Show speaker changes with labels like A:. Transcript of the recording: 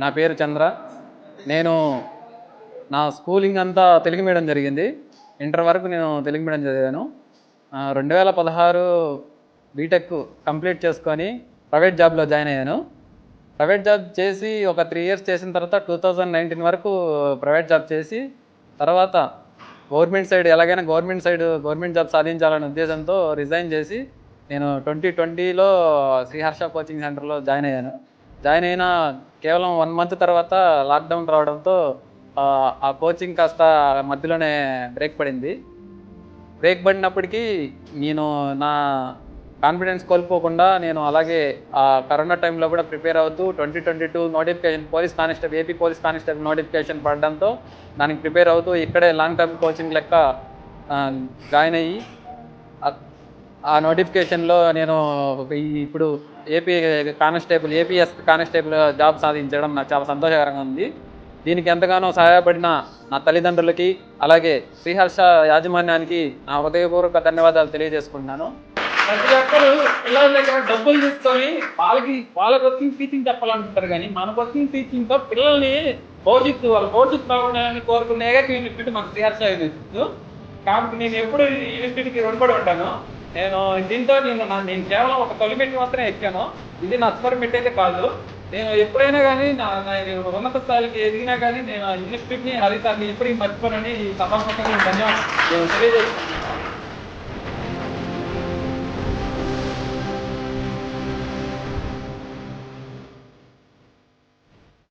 A: నా పేరు చంద్ర. నేను నా స్కూలింగ్ అంతా తెలుగు మీడియం జరిగింది. ఇంటర్ వరకు నేను తెలుగు మీడియం చదివాను. 2016 బీటెక్ కంప్లీట్ చేసుకొని ప్రైవేట్ జాబ్‌లో జాయిన్ అయ్యాను. ప్రైవేట్ జాబ్ చేసి ఒక 3 ఇయర్స్ చేసిన తర్వాత 2019 వరకు ప్రైవేట్ జాబ్ చేసి, తర్వాత గవర్నమెంట్ జాబ్ సాధించాలనే ఉద్దేశంతో రిజైన్ చేసి నేను 2020లో శ్రీహర్ష కోచింగ్ సెంటర్‌లో జాయిన్ అయ్యాను. జాయిన్ అయిన కేవలం 1 మంత్ తర్వాత లాక్‌డౌన్ రావడంతో ఆ కోచింగ్ కాస్త మధ్యలోనే బ్రేక్ పడింది. బ్రేక్ పడినప్పటికీ నేను నా కాన్ఫిడెన్స్ కోల్పోకుండా నేను అలాగే కరోనా టైంలో కూడా ప్రిపేర్ అవుతూ 2022 notification AP police constable notification పడడంతో దానికి ప్రిపేర్ అవుతూ ఇక్కడే లాంగ్ టర్మ్ కోచింగ్ లెక్క జాయిన్ అయ్యి ఆ నోటిఫికేషన్‌లో నేను ఇప్పుడు ఏపీఎస్ కానిస్టేబుల్ జాబ్ సాధించడం నాకు చాలా సంతోషకరంగా ఉంది. దీనికి ఎంతగానో సహాయపడిన నా తల్లిదండ్రులకి, అలాగే శ్రీహర్ష యాజమాన్యానికి నా హృదయపూర్వక ధన్యవాదాలు తెలియజేసుకుంటున్నాను. ప్రతి ఒక్కరు పిల్లల దగ్గర డబ్బులు తీసుకొని వాళ్ళ కోచింగ్ టీచింగ్ చెప్పాలనుకుంటారు, కానీ మన కోచింగ్ టీచింగ్‌తో పిల్లల్ని వాళ్ళ భవిష్యత్తు బాగుండాలని కోరుకునే ఏకైక ఇన్స్టిట్యూట్ మన శ్రీహర్ష ఇన్స్టిట్యూట్. కాబట్టి నేను ఎప్పుడు ఈ ఇన్స్టిట్యూట్‌కి రుణపడి ఉంటాను. దీంతో నేను కేవలం ఒక తొలి మెట్టు మాత్రమే ఎక్కాను. ఇది నా చివరి మెట్టు అయితే కాదు. నేను ఎప్పుడైనా కానీ నా ఉన్నత స్థాయికి ఎదిగినా కానీ నేను ఇన్స్టిట్యూట్‌ని, హరితాన్ని ఎప్పటికీ మర్చిపోనని సభాముఖంగా ధన్యవాదాలు తెలియజేస్తున్నాను.